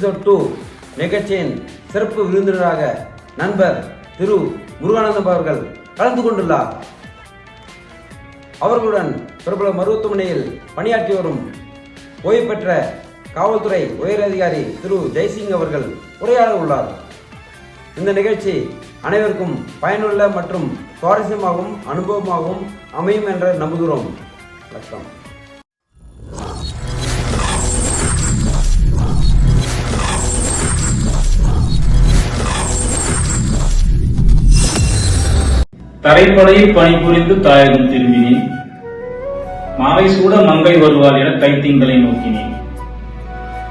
Episode 2 நிகழ்ச்சியின் சிறப்பு விருந்தினராக நண்பர் திரு முருகானந்தம் அவர்கள் கலந்து கொண்டுள்ளார். அவர்களுடன் பிரபல மருத்துவமனையில் பணியாற்றி வரும் ஓய்வு பெற்ற காவல்துறை உயர் அதிகாரி திரு ஜெய்சிங் அவர்கள் உரையாட உள்ளார். இந்த நிகழ்ச்சி அனைவருக்கும் பயனுள்ள மற்றும் சுவாரஸ்யமாகவும் அனுபவமாகவும் அமையும் என்று நம்புகிறோம். வணக்கம். தரைப்படையில் பணிபுரிந்து தாயகம் திரும்பினேன். மாலை சூட மங்கை வருவாள் என கைத்திங்களை நோக்கினேன்.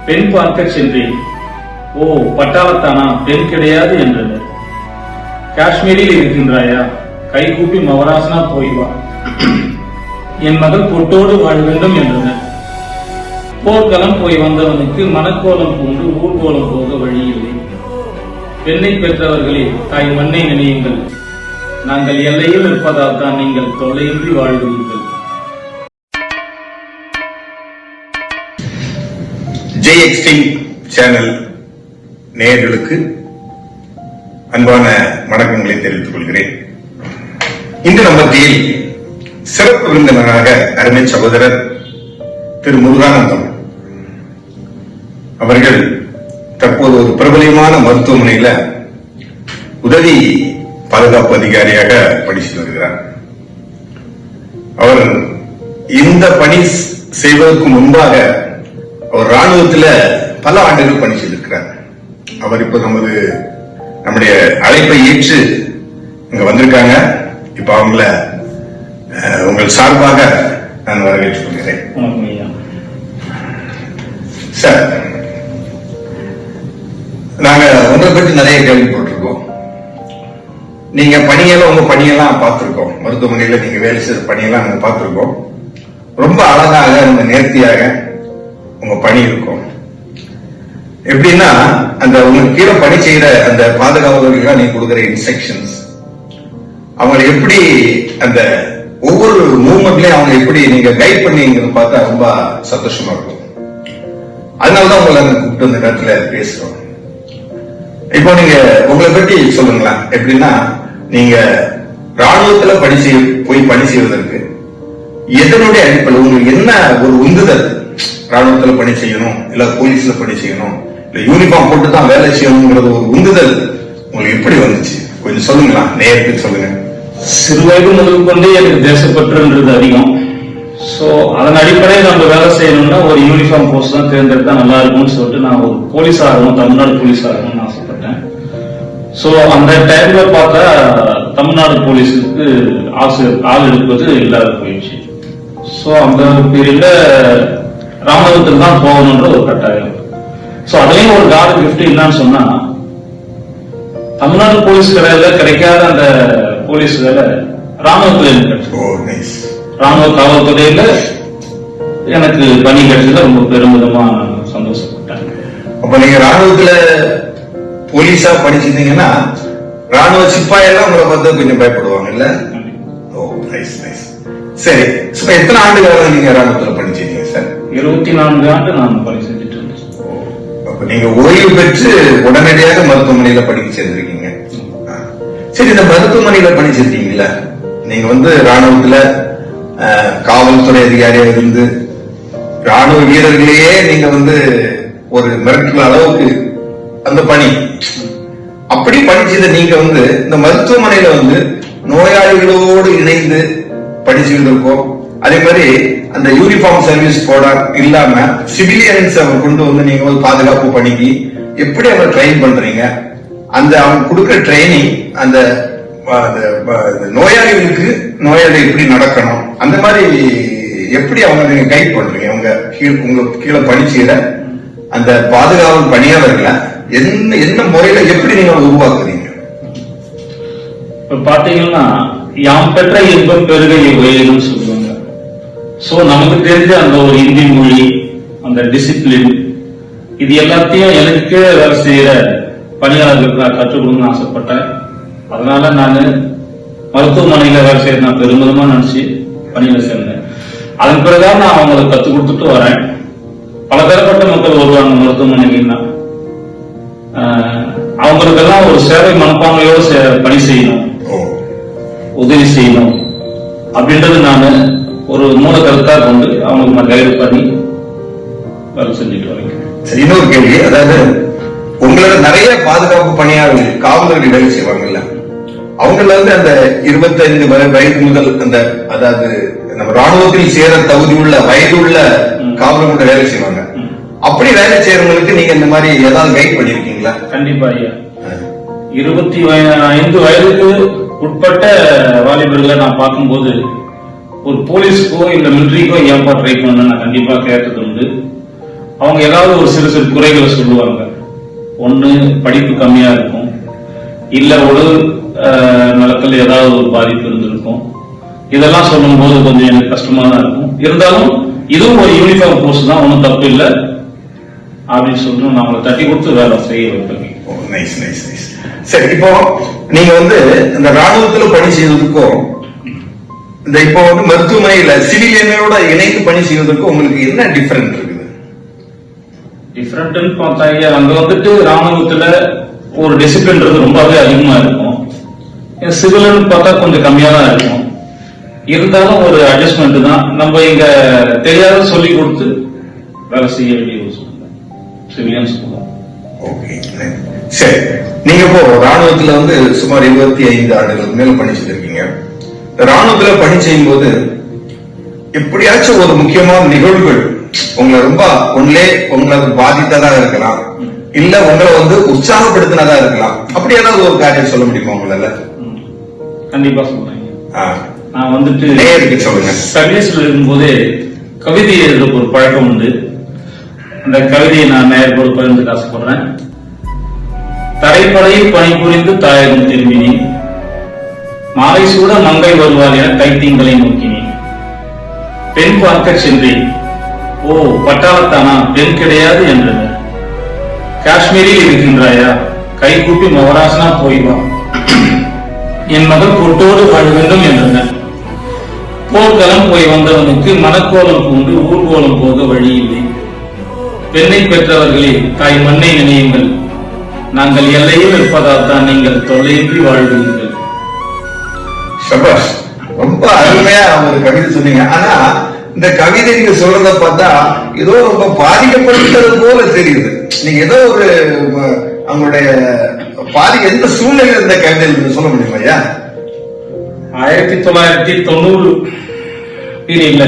பெண் பார்க்க சென்றேன். ஓ, பட்டாளத்தானா, பெண் கிடையாது என்றனர். காஷ்மீரில் இருக்கின்றாயா? கை கூப்பி மவராசனா போய் வா. என் மகள் பொட்டோடு வாழ வேண்டும் என்றனர். போர்க்களம் போய் வந்தவனுக்கு மனக்கோலம் பூண்டு ஊர்கோலம் போக வழியில்லை. பெண்ணை பெற்றவர்களே, தாய் மண்ணை நினையுங்கள். நாங்கள் எல்லையில் இருப்பதால் தான் நீங்கள் தொல்லையின்றி வாழ்கிறீர்கள். ஜெய்எக்ஸ்டிங் சேனல் நேயர்களுக்கு அன்பான வணக்கங்களை தெரிவித்துக் கொள்கிறேன். இன்று நம்ம மத்தியில் சிறப்பு விருந்தினராக அருமை சகோதரர் திரு முருகானந்தம் அவர்கள் தற்போது ஒரு பிரபலமான மருத்துவமனையில உதவி பாதுகாப்பு அதிகாரியாக படித்து வருகிறார். அவர் இந்த பணி செய்வதற்கு முன்பாக அவர் ராணுவத்தில் பல ஆண்டுகள் பணி செய்திருக்கிறார். அவர் இப்ப நம்முடைய அழைப்பை ஏற்று இங்க வந்திருக்காங்க. இப்ப அவங்கள உங்கள் சார்பாக நான் வரவேற்றுக் கொள்கிறேன். சார், நாங்க உங்களை பற்றி நிறைய கேள்விப்பட்டிருக்கோம். நீங்க உங்க பணியெல்லாம் பார்த்திருக்கோம். மருத்துவமனையில நீங்க வேலை செய்த பணியெல்லாம் நாங்க பார்த்திருக்கோம். ரொம்ப அழகாக ரொம்ப நேர்த்தியாக உங்க பணி இருக்கும். எப்படின்னா, அந்த உங்களுக்கு கீழே பணி செய்யற அந்த பாதுகாவலர்களுக்கு நீங்க கொடுக்குற இன்ஸ்ட்ரக்ஷன்ஸ், அவங்களை எப்படி அந்த ஒவ்வொரு மூவ்மெண்ட்லயும் அவங்க எப்படி நீங்க கைட் பண்ணீங்கன்னு பார்த்தா ரொம்ப சந்தோஷமா இருக்கும். அதனாலதான் உங்களை கூப்பிட்டு அந்த நேரத்துல பேசுறோம். இப்போ நீங்க உங்களை பற்றி சொல்லுங்களா. எப்படின்னா, நீங்க ராணுவத்துல போய் பணி செய்வதற்கு எதனுடைய அடிப்படை உங்களுக்கு என்ன ஒரு உந்துதல்? ராணுவத்துல பணி செய்யணும், இல்ல போலீஸ்ல பணி செய்யணும், இல்ல யூனிஃபார்ம் போட்டு தான் வேலை செய்யணுங்கிறது ஒரு உந்துதல் உங்களுக்கு எப்படி வந்துச்சு? கொஞ்சம் சொல்லுங்களா, நேரத்துக்கு சொல்லுங்க. சிறு வயது முதல் கொண்டே எனக்கு தேசப்பற்றுன்றது அதிகம். சோ அதன் அடிப்படையில் நம்ம வேலை செய்யணும்னா ஒரு யூனிஃபார்ம் போஸ்ட் தான் தேர்ந்தெடுத்தா நல்லா இருக்கும்னு சொல்லிட்டு நான் ஒரு போலீஸ் ஆகணும், தமிழ்நாடு போலீஸ் ஆகணும்னு ஆசைப்பட்டேன். சோ அந்த டைம்ல பார்த்தா தமிழ்நாடு போலீஸுக்கு ஆள் எடுப்பது இல்லாத போயிடுச்சு. சோ அந்த பீரியட்ல ராணுவத்தில் தான் போகணுன்ற ஒரு கட்டாயம். சோ அதுலயும் ஒரு கார்டு கிஃப்ட் என்னன்னு சொன்னா, தமிழ்நாடு போலீஸ் கிடைக்காத அந்த போலீஸ் வேலை ராணுவத்துல எனக்கு ராணுவ காவல்துறையில எனக்கு பணி கிடைச்சது ரொம்ப பெருமிதமா சந்தோஷப்பட்டேன். அப்ப நீங்க ராணுவத்துல போலீஸா படிச்சிருந்தீங்கன்னா ராணுவ சிப்பாயெல்லாம் உங்களை பார்த்து கொஞ்சம் பயப்படுவாங்க இல்ல? ஓ, நைஸ் நைஸ். சரி, எத்தனை ஆண்டுகள் நீங்க ராணுவத்துல படிச்சிருக்கீங்க சார்? 24 ஆண்டு நான் பணி செஞ்சுட்டு இருந்தேன். அப்ப நீங்க ஓய்வு பெற்று உடனடியாக மருத்துவமனையில படிக்க சேர்ந்திருக்கீங்க. சரி, இந்த மருத்துவமனையில படிச்சிருக்கீங்களா? நீங்க ராணுவத்துல காவல்துறை அதிகாரியாக இருந்து ராணுவ வீரர்களையே நீங்க ஒரு மிரட்டுற அளவுக்கு அந்த பணி அப்படி படிச்சத நீங்க இந்த மருத்துவமனையில நோயாளிகளோடு இணைந்து படிச்சுருக்கோம். அதே மாதிரி அந்த யூனிஃபார்ம் சர்வீஸ் போட இல்லாம சிவிலியன்ஸ் அவர் கொண்டு நீங்க பாதுகாப்பு பணிக்கு எப்படி அவர் ட்ரெயின் பண்றீங்க? அந்த அவங்க கொடுக்கிற ட்ரைனிங் அந்த நோயாளிகளுக்கு நோயாளி எப்படி நடக்கணும், அந்த மாதிரி எப்படி அவங்க நீங்க கைட் பண்றீங்க? உங்களுக்கு கீழே பணி செய்யற அந்த பாதுகாவல் பணியாளர்களை என்ன முறையில எப்படி நீங்க உருவாக்குறீங்க? இப்ப பாத்தீங்கன்னா, யாம் பெற்ற இன்பம் பெருகை உயரும் சொல்லுவாங்க. சோ நமக்கு தெரிஞ்ச அந்த ஒரு இந்தி மொழி, அந்த டிசிப்ளின், இது எல்லாத்தையும் எனக்கு வேலை செய்யற பணியாளர்களுக்கு நான் கற்றுக் கொடுக்கணும்னு ஆசைப்பட்டேன். அதனால நான் மருத்துவமனையில வேலை செய்ய நான் பெருமிதமா நினைச்சு பணியில சேர்ந்தேன். அதன் பிறகுதான் நான் அவங்களுக்கு கற்றுக் கொடுத்துட்டு வரேன். பலதரப்பட்ட மக்கள் வருவாங்க மருத்துவமனைக்குன்னா. அவங்களுக்கெல்லாம் ஒரு சேவை மனப்பான்மையோடு பணி செய்யணும், உதவி செய்யணும் அப்படின்றது நான் ஒரு மூல கருத்தா கொண்டு அவங்களுக்கு நான் கைடு பண்ணி வேலை செஞ்சுட்டு வரேன். சரி, இன்னொரு கேள்வி, அதாவது உங்களோட நிறைய பாதுகாப்பு பணியாளர்கள் காவலர்கள் வேலை செய்வாங்கல்ல, அவங்கள அந்த 25 வயது முதல் அந்த அதாவது நம்ம ராணுவத்தில் சேர தகுதி உள்ள வயது உள்ள காவலர்கள் வேலை செய்வாங்க. அப்படி வேலை செய்யறவங்களுக்கு நீங்க இந்த மாதிரி ஏதாவது கைட் பண்ணிருக்கீங்களா? கண்டிப்பா ஐயா. 25 வயதுக்கு உட்பட்ட வாலிபர்களை நான் பார்க்கும்போது ஒரு போலீஸ்க்கோ இல்ல மிலிட்டரிக்கோ ஏன்பா ட்ரை பண்ண நான் கண்டிப்பா கேட்டது உண்டு. அவங்க ஏதாவது ஒரு சிறு சிறு குறைகளை சொல்லுவாங்க. ஒண்ணு படிப்பு கம்மியா இருக்கும், இல்ல உடல் நலத்தில் ஏதாவது ஒரு பாதிப்பு இருந்திருக்கும். இதெல்லாம் சொல்லும் போது கொஞ்சம் எனக்கு கஷ்டமா தான் இருக்கும். இருந்தாலும் இதுவும் ஒரு யூனிஃபார்ம் கோர்ஸ் தான், ஒன்றும் தப்பு இல்லை அப்படின்னு சொல்லிட்டு நான் அவங்களை தட்டி கொடுத்து வேலை செய்ய வைப்பேன். சரி, இப்போ நீங்க இந்த ராணுவத்துல பணி செய்வதற்கும் இந்த இப்போ மருத்துவமனையில சிவிலியனோட இணைந்து பணி செய்வதற்கும் உங்களுக்கு என்ன டிஃபரெண்ட் இருக்குது? டிஃபரெண்ட் பார்த்தா அங்க ராணுவத்துல ஒரு டிசிப்ளின்றது ரொம்பவே அதிகமா இருக்கும். சிவிலன் பார்த்தா கொஞ்சம் கம்மியா தான் இருக்கும். இருந்தாலும் ஒரு அட்ஜஸ்ட்மெண்ட் தான். நம்ம இங்க தெரியாத சொல்லி கொடுத்து வேலை செய்ய வேண்டிய ஒரு சூழ்நிலை சிவிலியன்ஸ். ஓகே, சரி. நீங்க இப்போ ராணுவத்துல சுமார் 25 ஆண்டுகளுக்கு மேல பணி செய்திருக்கீங்க. ராணுவத்துல பணி செய்யும் போது எப்படியாச்சும் ஒரு முக்கியமான நிகழ்வுகள் உங்களை ரொம்ப உங்களை பாதித்ததாக இருக்கலாம், இல்ல உங்களை உற்சாகப்படுத்தினதா இருக்கலாம். அப்படி ஏதாவது ஒரு காரியம் சொல்ல முடியுமா உங்களால? கண்டிப்பா சொல்றேன். நான் சொல்லுங்க. சர்வீஸ்ல இருக்கும்போதே கவிதை எழுத ஒரு பழக்கம் உண்டு. அந்த கவிதையை நான் நேயர்களோடு பகிர்ந்து ஆசைப்படுறேன். தரைப்படையில் பணிபுரிந்து தாயகம் திரும்பினேன், மாலை சூட மங்கை வருவாள் என கைத்தீங்களை நோக்கினேன். பெண் பார்க்க சென்றேன், ஓ பட்டாளத்தானா பெண் கிடையாது என்றனர். காஷ்மீரில் இருக்கின்றாயா, கை கூப்பி மவராசனா போய்வா, என் மகள் பொட்டோடு வாழ வேண்டும் என்றனர். போர்க்களம் போய் வந்தவனுக்கு மனக்கோலம் பூண்டு ஊர்கோலம் போக வழி இல்லை. பெண்ணை பெற்றவர்களே தாய் மண்ணை நினையுங்கள், நாங்கள் எல்லையில் இருப்பதால் தான் நீங்கள் தொல்லையின்றி வாழ்கிறீர்கள். சபாஷ், ரொம்ப அருமையா ஒரு கவிதை சொன்னீங்க. ஆனா இந்த கவிதை நீங்க சொல்றத பார்த்தா ஏதோ ரொம்ப பாதிக்கப்பட்டது போல தெரியுது. நீங்க ஏதோ ஒரு அவங்களுடைய எந்த சூழ்நிலை இந்த கவிதை சொல்ல முடியுமா ஐயா? 1990 பீரியட்ல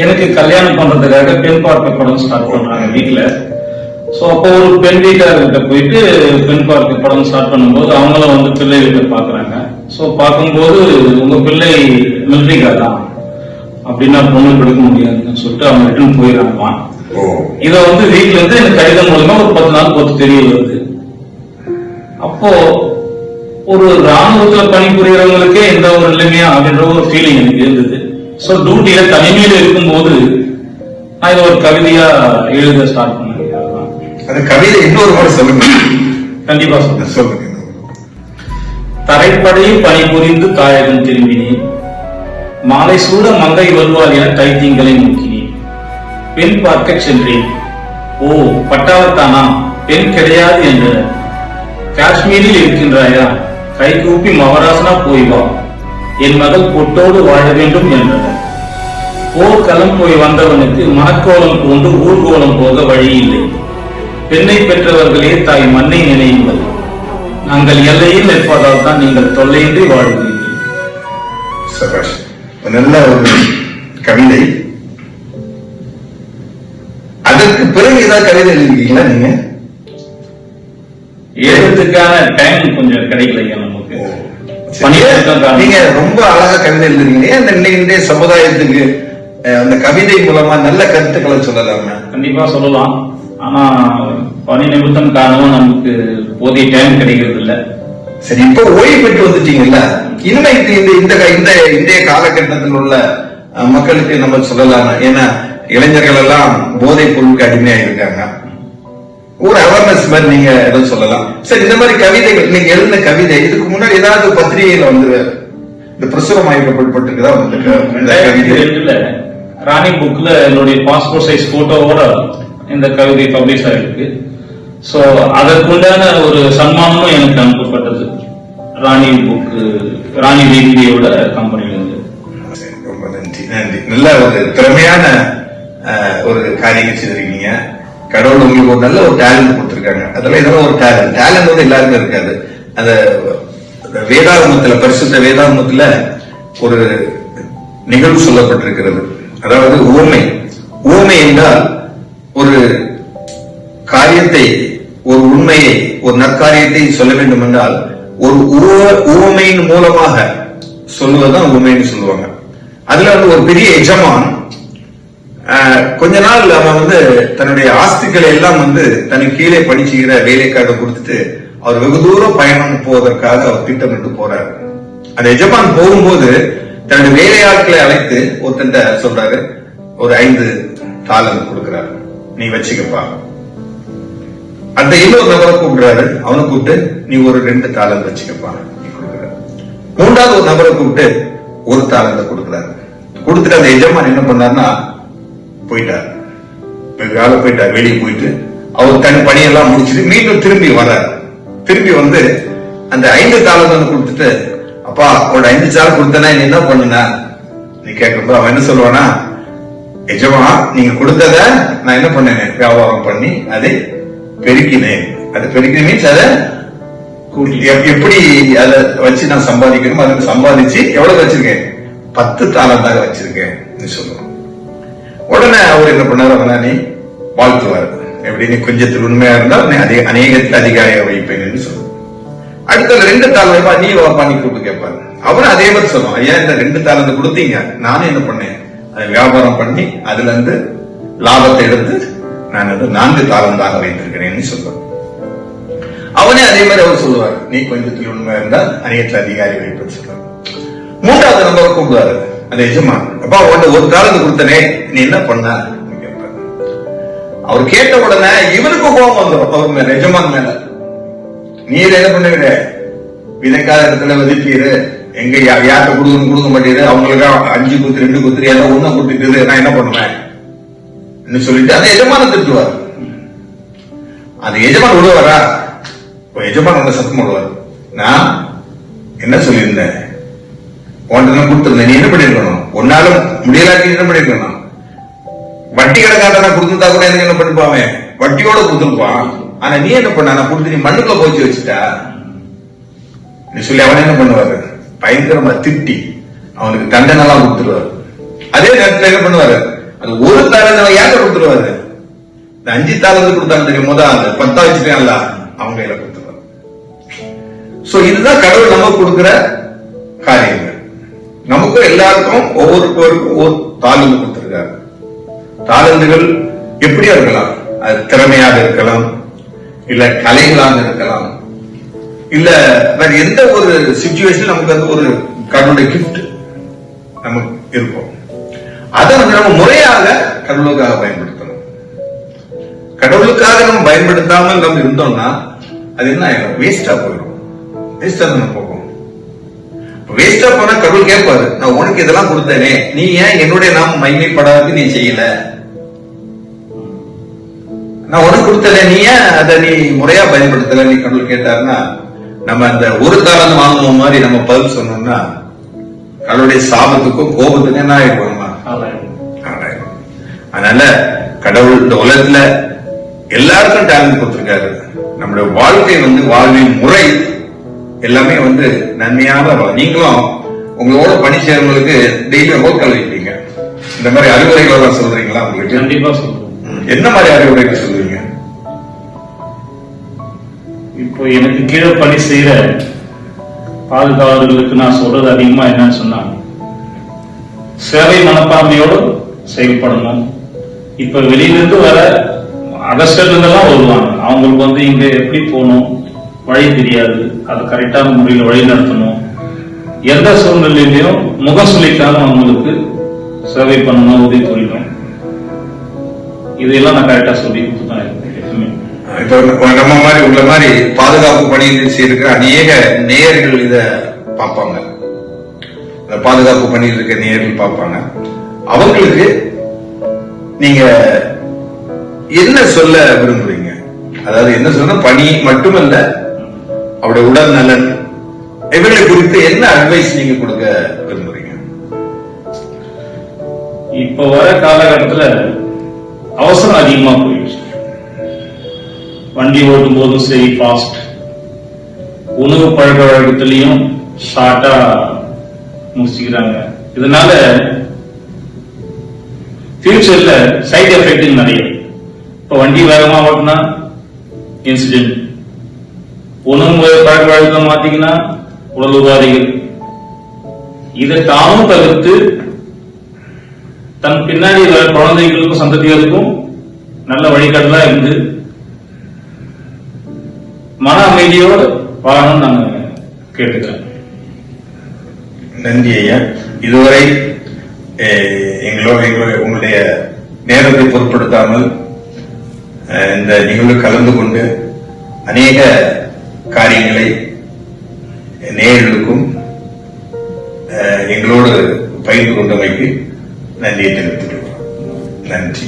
எனக்கு கல்யாணம் பண்றதுக்காக பெண் பார்க்க படம் ஸ்டார்ட் பண்றாங்க வீட்டுல. சோ அப்போ ஒரு பெண் வீட்டார்கிட்ட போயிட்டு பெண் பார்க்க படம் ஸ்டார்ட் பண்ணும்போது அவங்களும் பிள்ளைகிட்ட பாக்குறாங்க. சோ பார்க்கும்போது உங்க பிள்ளை மிலிட்டரிக்கார் தான் அப்படின்னா பொண்ணு கொடுக்க முடியாதுன்னு சொல்லிட்டு அவங்க ரிட்டர்ன் போயிடறாங்க. இத வீட்டுல இருந்து எனக்கு கடிதம் மூலமா ஒரு 10 நாள் பொறுத்து தெரிய வருது. அப்போ ஒரு ராணுவத்துல பணிபுரியறவங்களுக்கே எந்த ஒரு நிலைமையா அப்படின்ற ஒரு ஃபீலிங் எனக்கு இருந்தது. சோ டியூட்டியில தனிமையில இருக்கும்போது நான் இதை ஒரு கவிதையா எழுத ஸ்டார்ட் பண்ணேன். அந்த கவிதை இன்னொரு முறை சொல்லுங்க. கண்டிப்பா சொல்லுங்க. தரைப்படையில் பணிபுரிந்து தாயகம் திரும்பினேன், மாலை சூட மங்கை வருவாள் என கைத்தீங்களை நோக்கினேன். பெண் பார்க்க சென்றேன், ஓ பட்டாளத்தானா பெண் கிடையாது என்றனர். காஷ்மீரில் இருக்கின்றாயா, கை கூப்பி மவராசனா போய்வா, என் மகள் பொட்டோடு வாழ வேண்டும் என்றனர். போர்க்களம் போய் வந்தவனுக்கு மனக்கோலம் பூண்டு ஊர்கோலம் போக வழி இல்லை. பெண்ணை பெற்றவர்களே தாய் மண்ணை நினையுங்கள், நாங்கள் எல்லையில் நிற்பதால் தான் நீங்கள் தொல்லையின்றி வாழ்கிறீர்கள். நல்ல ஒரு கவிதை. அதற்கு பிறகு ஏதாவது கவிதை எழுதிருக்கீங்களா நீங்க? எழுதுறதுக்கான டைம் கொஞ்சம் கிடைக்கலையா நமக்கு. நீங்க ரொம்ப அழகா கவிதை எழுதுறீங்க. அந்த இன்றைய சமுதாயத்துக்கு அந்த கவிதை மூலமா நல்ல கருத்துக்களை சொல்லலாமா? கண்டிப்பா சொல்லலாம். ஆனா பணி நிமித்தம் காரணமா நமக்கு போதிய டைம் கிடைக்கிறது இல்ல. சரி, இப்ப ஓய்வு பெற்று வந்துட்டீங்கல்ல, இனிமே இன்றைய காலகட்டத்தில் உள்ள மக்களுக்கு நம்ம சொல்லலாமா? ஏன்னா இளைஞர்கள் எல்லாம் போதைப் பொருளுக்கு அடிமையா இருக்காங்க. ஒரு அவேர்னஸ் மாதிரி நீங்க எதாவது சொல்லலாம். சரி, இந்த மாதிரி கவிதைகள் நீங்க எழுதின கவிதை இதுக்கு முன்னாடி ஏதாவது பத்திரிகையில இந்த பிரசுரம் ஆய்வுப்பட்டிருக்குதா? ராணி புக்ல என்னுடைய பாஸ்போர்ட் சைஸ் போட்டோவோட இந்த கவிதை பப்ளிஷ் ஆயிருக்கு. சோ அதற்குண்டான ஒரு சன்மானமும் எனக்கு அனுப்பப்பட்டது ராணி வீதியோட கம்பெனில இருந்து. ரொம்ப நன்றி நன்றி. நல்ல ஒரு திறமையான ஒரு காரியம் செய்திருக்கீங்க. கடவுள் உங்களுக்கு ஒரு நல்ல ஒரு டேலண்ட் கொடுத்திருக்காங்க. இதெல்லாம் ஒரு டேலண்ட் வந்து எல்லாருக்கும் இருக்காது. அந்த வேதாகமத்துல, பரிசுத்த வேதாகமத்துல ஒரு நிகழ்வு சொல்லப்பட்டிருக்கிறது. அதாவது ஊமை என்றால் ஒரு காரியத்தை, ஒரு உண்மையை, ஒரு நற்காரியத்தை சொல்ல வேண்டும் என்றால் ஒரு ஊமையின் மூலமாக சொல்லுவதுதான் ஊமைன்னு சொல்லுவாங்க. அதுல வந்து ஒரு பெரிய எஜமான் கொஞ்ச நாள் அவன் வந்து தன்னுடைய ஆஸ்திகளை எல்லாம் வந்து தனக்கு கீழே பணி செய்கிற வேலைக்காக கொடுத்துட்டு அவர் வெகு தூரம் பயணம் போவதற்காக அவர் திட்டமிட்டு போறாரு. அந்த எஜமான் போகும்போது தன்னுடைய வேலையாட்களை அழைத்து ஒருத்தன்ட்ட சொல்றாரு, ஒரு 5 தாலந்து கொடுக்கிறாரு, நீ வச்சுக்கப்பா. அந்த இன்னொரு நபரை கூப்பிடுறாரு, அவனை கூப்பிட்டு நீ ஒரு 2 தாலந்து வச்சுக்கப்பா, நீ கொடுக்கிறாரு. 3வது ஒரு நபரை கூப்பிட்டு 1 தாலந்த கொடுக்கிறாரு. கொடுத்துட்டு அந்த எஜமான் என்ன பண்ணாருன்னா போயிட்டார், வெளியே போயிட்டு அவர் தன் பணியெல்லாம் முடிச்சுட்டு மீண்டும் திரும்பி வர்றாரு. திரும்பி வந்து அந்த 5 தாலந்து கொடுத்துட்டு, அப்பா ஒரு 5 தாள் கொடுத்தனா நீ என்ன பண்ணுன நீ கேட்கும்போது அவன் என்ன சொல்லுவானா, எஜமா நீங்க கொடுத்தத நான் என்ன பண்ணேன், வியாபாரம் பண்ணி அதை பெருக்கினேன். அது பெருக்கின மீன்ஸ் அதை எப்படி அதை வச்சு நான் சம்பாதிக்கணும், அதுக்கு சம்பாதிச்சு எவ்வளவு வச்சிருக்கேன், 10 தாலந்தாக வச்சிருக்கேன் சொல்லுவோம். உடனே அவர் என்ன பண்ணாரு, அவனா நீ வாழ்த்துவார், எப்படி நீ கொஞ்சத்தில் உண்மையா இருந்தால் நீ அநேகத்தில் அதிகாரியா வைப்பேன் சொல்லுவோம். அடுத்த 2 தாலந்தா நீ வாப்பா நீ கூப்பிட்டு கேட்பாரு. அவரும் அதே மாதிரி சொல்லுவான், ஐயா இந்த 2 தாலந்து கொடுத்தீங்க, நானும் என்ன பண்ணேன், அதை வியாபாரம் பண்ணி அதுல இருந்து லாபத்தை எடுத்து நான் வந்து 4 தாலந்தாக வைத்திருக்கிறேன்னு சொல்லுவேன். அவனே அதே மாதிரி அவர் சொல்லுவார், நீ கொஞ்சத்தில் உண்மையா இருந்தால் அநேகத்தில் அதிகாரி வைப்பேன்னு சொல்லுவார். 3வது நம்பரை கூப்பிடுவாரு அந்த எஜமான், அப்பா உன்ன 1 தாலந்து கொடுத்தனே நீ என்ன பண்ண கேட்பாரு. அவர் கேட்ட உடனே இவருக்கு கோபம் வந்துடும் அவர் மேல, எஜமான் மேல. நீர் என்ன பண்ணுவீங்க, விதைக்காத இடத்துல விதைப்பீரு, எங்க யார்கிட்ட கொடுக்க மாட்டீரு, அவங்களுக்கு 5 குத்து 2 குத்து எல்லாம் ஒண்ணு கொடுத்துட்டு நான் என்ன பண்ணுவேன் சொல்லிட்டு அந்த எஜமான திட்டுவார். அந்த எஜமான் விடுவாரா, எஜமான் உங்க சத்தம் விடுவார், நான் என்ன சொல்லியிருந்தேன், உன்கிட்ட கொடுத்துருந்தேன், நீ என்ன பண்ணிருக்கணும், ஒன்னாலும் முடியலாட்டி என்ன பண்ணிருக்கணும், வட்டி கணக்காக கொடுத்துட்டா கூட எனக்கு என்ன பண்ணிருப்பாவே, வட்டியோட கொடுத்துருப்பான். ஆனா நீ என்ன பண்ண, நான் கொடுத்து நீ மண்ணுக்குள்ள போச்சு வச்சுட்டா நீ சொல்லி அவன் என்ன பண்ணுவாரு, பயங்கரமா திட்டி அவனுக்கு தண்டனெல்லாம் கொடுத்துருவாரு. அதே நேரத்தில் என்ன பண்ணுவாரு, அது 1 தாலந்தை ஏன் கொடுத்துருவாரு, 5 தாலந்து கொடுத்தாங்க தெரியும், முதல் 10 வச்சுட்டாங்கல்ல அவங்க கையில கொடுத்துருவாரு. சோ இதுதான் கடவுள் நமக்கு கொடுக்கிற காரியங்கள். நமக்கும் எல்லாருக்கும் ஒவ்வொருத்தருக்கும் ஒவ்வொரு தாலந்து கொடுத்திருக்காரு. தாலந்துகள் எப்படியா இருக்கலாம், அது திறமையாக இருக்கலாம், இல்ல கலைகளாக இருக்கலாம், இல்ல வேற எந்த ஒரு சிச்சுவேஷன் நமக்கு வந்து ஒரு கடவுளுடைய கிஃப்ட் நமக்கு இருக்கும். அதை வந்து நம்ம முறையாக கடவுளுக்காக பயன்படுத்தணும். கடவுளுக்காக நம்ம பயன்படுத்தாமல் நம்ம இருந்தோம்னா அது என்ன ஆயிடும், வேஸ்டா போயிடும். வேஸ்டா நம்ம போகும். வேஸ்டா போனா கடவுள் கேட்பாரு, நான் உனக்கு இதெல்லாம் கொடுத்தேனே, நீ ஏன் என்னுடைய நாம் மகிமைப்படாது நீ செய்யல, நான் உனக்கு கொடுத்தல, நீ ஏன் அதை நீ முறையா பயன்படுத்தல நீ கடவுள் கேட்டாருன்னா, நம்ம அந்த 1 தாலந்து வாங்கணும் மாதிரி நம்ம பதில் சொன்னோம்னா கடவுளுடைய சாபத்துக்கும் கோபத்துக்கும் என்ன ஆயிடுவோம். அதனால கடவுள் இந்த உலகத்துல எல்லாருக்கும் டேலண்ட் கொடுத்திருக்காரு. நம்மளுடைய வாழ்க்கை வந்து வாழ்வின் முறை எல்லாமே வந்து நன்மையான, நீங்களும் உங்களோட பணி செய்யறவங்களுக்கு டெய்லியும் ஹோட்டல் வைப்பீங்க, இந்த மாதிரி அறிவுரைகளை சொல்றீங்களா உங்களுக்கு? கண்டிப்பா சொல்றேன். என்ன மாதிரி அறிவுரைகள் சொல்லுவீங்க? இப்போ எனக்கு கீழே பணி செய்யற பாதுகாவலர்களுக்கு நான் சொல்றது அதிகமா என்னன்னு சொன்னா, சேவை மனப்பான்மையோடு செயல்படணும். இப்ப வெளியிலிருந்து வர அகஸ்டர்ல இருந்தெல்லாம் வருவாங்க, அவங்களுக்கு வந்து இங்க எப்படி போகணும் வழி தெரியாது, அதை கரெக்டான முறையில் வழி நடத்தணும். எந்த சூழ்நிலையிலையும் முகம் சொல்லிக்காம அவங்களுக்கு சேவை பண்ணணும், உதவி புரியணும். இதெல்லாம் நான் கரெக்டா சொல்லி கொடுத்துதான் இருக்கேன். இப்ப நம்ம மாதிரி உள்ள மாதிரி பாதுகாப்பு பணியில் செய்திருக்கிற அநேக நேயர்கள் இத பார்ப்பாங்க, பாதுகாப்பு பணியில் இருக்க நேயர்கள் பார்ப்பாங்க. அவங்களுக்கு நீங்க என்ன சொல்ல விரும்புறீங்க? அதாவது என்ன சொன்ன பணி மட்டுமல்ல, அவருடைய உடல் நலன், இவர்களை குறித்து என்ன அட்வைஸ் நீங்க கொடுக்க விரும்புறீங்க? இப்ப வர காலகட்டத்துல அவசரம் அதிகமா போயிடுச்சு. வண்டி ஓட்டும் போதும் சரி, ஃபாஸ்ட், உணவு பழக்க வழக்கத்திலையும் ஷார்ட்டா முடிச்சுக்கிறாங்க. இதனால ஃபியூச்சர்ல சைட் எஃபெக்ட் நிறைய. இப்ப வண்டி வேகமா ஓட்டினா இன்சிடென்ட், உணவு பழக்க வழக்கம் மாத்தீங்கன்னா உடல் உபாதைகள். இதை தானும் தவிர்த்து தன் பின்னாடி வர குழந்தைகளுக்கும் சந்ததிகளுக்கும் நல்ல வழிகாட்டலா இருந்து மன அமைதியோடு வாழணும்னு நாங்க கேட்டுக்கிறேன். நன்றி ஐயா. இதுவரை உங்களுடைய நேரத்தை பொருட்படுத்தாமல் இந்த நிகழ்வு கலந்து கொண்டு அநேக காரியங்களை நேயர்களுக்கும் எங்களோடு பகிர்ந்து கொண்டமைக்கு நன்றியை தெரிவித்துக் கொள்கிறோம். நன்றி.